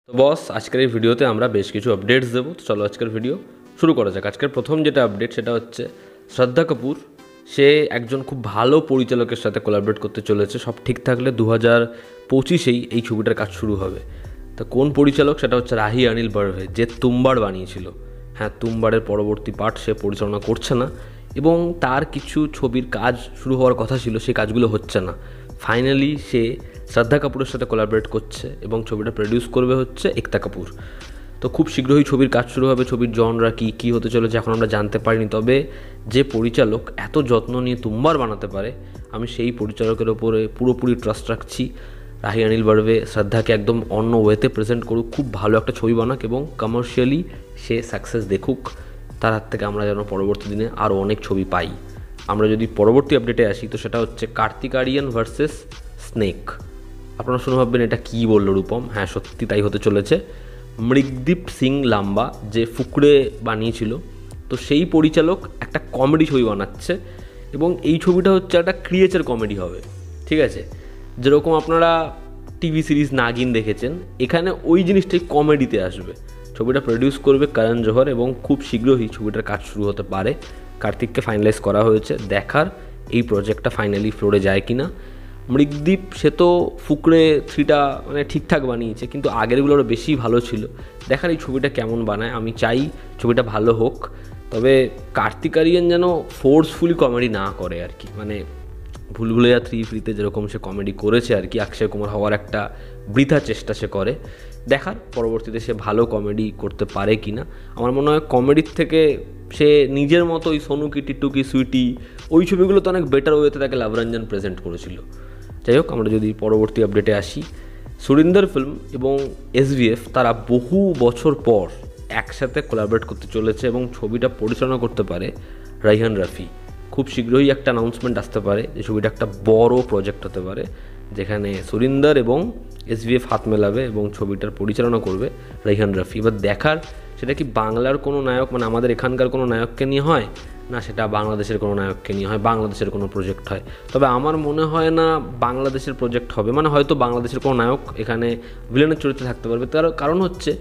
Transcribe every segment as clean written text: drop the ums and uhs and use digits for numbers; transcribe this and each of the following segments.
তো বস, আজকের এই ভিডিওতে আমরা বেশ কিছু আপডেটস দেবো। তো চলো আজকের ভিডিও শুরু করা যাক। আজকের প্রথম যেটা আপডেট সেটা হচ্ছে শ্রদ্ধা কাপুর সে একজন খুব ভালো পরিচালকের সাথে কোলাবরেট করতে চলেছে। সব ঠিক থাকলে 2025-এই এই ছবিটার কাজ শুরু হবে। তো কোন পরিচালক? সেটা হচ্ছে রাহি অনিল বার্ভে, যে তুম্বার বানিয়েছিল। হ্যাঁ, তুম্বারের পরবর্তী পার্ট সে পরিচালনা করছে না এবং তার কিছু ছবির কাজ শুরু হওয়ার কথা ছিল, সেই কাজগুলো হচ্ছে না। ফাইনালি সে শ্রদ্ধা কাপুরের সাথে কোলাবরেট করছে এবং ছবিটা প্রডিউস করবে হচ্ছে একতা কাপুর। তো খুব শীঘ্রই ছবির কাজ শুরু হবে। ছবির জনরা কী হতে চলেছে এখন আমরা জানতে পারিনি, তবে যে পরিচালক এত যত্ন নিয়ে তুম্বার বানাতে পারে, আমি সেই পরিচালকের ওপরে পুরোপুরি ট্রাস্ট রাখছি। রাহি অনিল বার্ভে শ্রদ্ধাকে একদম অন্য ওয়েতে প্রেজেন্ট করুক, খুব ভালো একটা ছবি বানাক এবং কমার্শিয়ালি সে সাকসেস দেখুক। তার হাত থেকে আমরা যেন পরবর্তী দিনে আরও অনেক ছবি পাই। আমরা যদি পরবর্তী আপডেটে আসি, তো সেটা হচ্ছে কার্তিক আরিয়ান ভার্সেস স্নেক। আপনারা শুনে ভাববেন এটা কী বললো রূপম। হ্যাঁ, সত্যি তাই হতে চলেছে। মৃগদীপ সিং লাম্বা, যে ফুকড়ে বানিয়েছিল, তো সেই পরিচালক একটা কমেডি ছবি বানাচ্ছে এবং এই ছবিটা হচ্ছে একটা ক্রিয়েচার কমেডি হবে। ঠিক আছে, যেরকম আপনারা টিভি সিরিজ নাগিন দেখেছেন, এখানে ওই জিনিসটাই কমেডিতে আসবে। ছবিটা প্রডিউস করবে করণ জোহর এবং খুব শীঘ্রই ছবিটার কাজ শুরু হতে পারে। কার্তিককে ফাইনালাইজ করা হয়েছে, দেখার এই প্রজেক্টটা ফাইনালি ফ্লোরে যায় কি না। মৃগদীপ সে তো ফুকড়ে 3টা মানে ঠিকঠাক বানিয়েছে, কিন্তু আগেরগুলো আরও বেশি ভালো ছিল। দেখার এই ছবিটা কেমন বানায়। আমি চাই ছবিটা ভালো হোক, তবে কার্তিক আরিয়ান যেন ফোর্সফুলি কমেডি না করে আর কি। মানে ভুলভুলাইয়া 3 যেরকম সে কমেডি করেছে আর কি, অক্ষয় কুমার হওয়ার একটা বৃথা চেষ্টা সে করে। দেখার পরবর্তীতে সে ভালো কমেডি করতে পারে কি না। আমার মনে হয় কমেডির থেকে সে নিজের মতো ওই সোনুকি, টিটুকি, সুইটি, ওই ছবিগুলো তো অনেক বেটার ওয়েতে তাকে লাভরঞ্জন প্রেজেন্ট করেছিল। যাই হোক, আমরা যদি পরবর্তী আপডেটে আসি, সুরিন্দর ফিল্ম এবং SVF তারা বহু বছর পর একসাথে কোলাবরেট করতে চলেছে এবং ছবিটা পরিচালনা করতে পারে রাইহান রাফি। খুব শীঘ্রই একটা অ্যানাউন্সমেন্ট আসতে পারে যে ছবিটা একটা বড় প্রজেক্ট হতে পারে, যেখানে সুরিন্দর এবং SVF হাত মেলাবে এবং ছবিটার পরিচালনা করবে রাইহান রাফি। এবার দেখার সেটা কি বাংলার কোনো নায়ক, মানে আমাদের এখানকার কোনো নায়ককে নিয়ে হয়, না সেটা বাংলাদেশের কোনো নায়ককে নিয়ে হয়, বাংলাদেশের কোনো প্রজেক্ট হয়। তবে আমার মনে হয় না বাংলাদেশের প্রজেক্ট হবে। মানে হয়তো বাংলাদেশের কোনো নায়ক এখানে ভিলেনের চরিত্রে থাকতে পারবে। তার কারণ হচ্ছে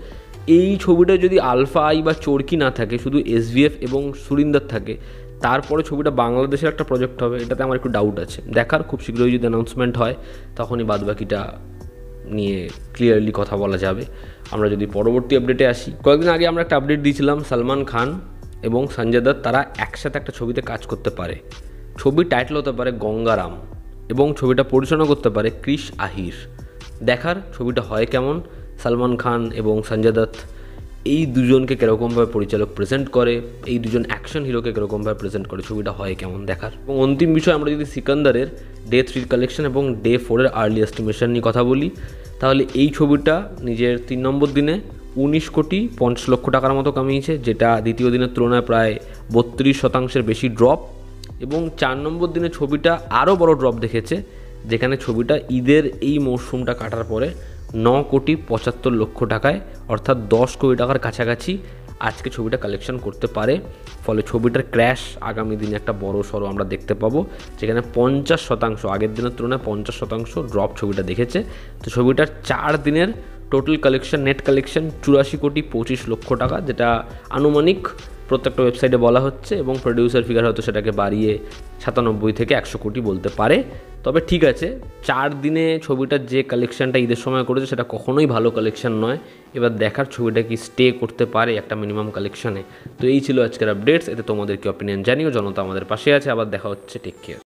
এই ছবিটা যদি আলফা আই বা চরকি না থাকে, শুধু SVF এবং সুরিন্দর থাকে, তারপরে ছবিটা বাংলাদেশের একটা প্রজেক্ট হবে, এটাতে আমার একটু ডাউট আছে। দেখার খুব শীঘ্রই যদি অ্যানাউন্সমেন্ট হয়, তখনই বাদবাকিটা নিয়ে ক্লিয়ারলি কথা বলা যাবে। আমরা যদি পরবর্তী আপডেটে আসি, কয়েকদিন আগে আমরা একটা আপডেট দিয়েছিলাম সলমান খান এবং সঞ্জয় দত্ত তারা একসাথে একটা ছবিতে কাজ করতে পারে। ছবির টাইটেল হতে পারে গঙ্গারাম এবং ছবিটা পরিচালনা করতে পারে ক্রিশ আহির। দেখার ছবিটা হয় কেমন, সলমান খান এবং সঞ্জয় দত্ত এই দুজনকে কীরকমভাবে পরিচালক প্রেজেন্ট করে, এই দুজন অ্যাকশন হিরোকে কীরকমভাবে প্রেজেন্ট করে, ছবিটা হয় কেমন দেখার। এবং অন্তিম বিষয়, আমরা যদি সিকান্দারের Day 3 কালেকশন এবং Day 4 আর্লি এস্টিমেশন নিয়ে কথা বলি, তাহলে এই ছবিটা নিজের 3 নম্বর দিনে 19 কোটি 50 লক্ষ টাকার মতো কামিয়েছে, যেটা দ্বিতীয় দিনের তুলনায় প্রায় 32% বেশি ড্রপ। এবং 4 নম্বর দিনে ছবিটা আরও বড় ড্রপ দেখেছে, যেখানে ছবিটা ঈদের এই মরশুমটা কাটার পরে 9 কোটি 75 লক্ষ টাকায়, অর্থাৎ 10 কোটি টাকার কাছাকাছি আজকে ছবিটা কালেকশন করতে পারে। ফলে ছবিটার ক্র্যাশ আগামী দিনে একটা বড় সড়ো আমরা দেখতে পাবো, যেখানে 50% আগের দিনের তুলনায় 50% ড্রপ ছবিটা দেখেছে। তো ছবিটার 4 দিনের টোটাল কালেকশন, নেট কালেকশন 84 কোটি 25 লক্ষ টাকা, যেটা আনুমানিক প্রত্যেকটা ওয়েবসাইটে বলা হচ্ছে, এবং প্রডিউসার ফিগার হয়তো সেটাকে বাড়িয়ে 97 থেকে 100 কোটি বলতে পারে। তবে ঠিক আছে, 4 দিনে ছবিটার যে কালেকশানটা ঈদের সময় করেছে সেটা কখনোই ভালো কালেকশান নয়। এবার দেখার ছবিটা কি স্টে করতে পারে একটা মিনিমাম কালেকশানে। তো এই ছিল আজকের আপডেটস। এতে তোমাদের কি অপিনিয়ন জানিও। জনতা আমাদের পাশে আছে। আবার দেখা হচ্ছে, টেক কেয়ার।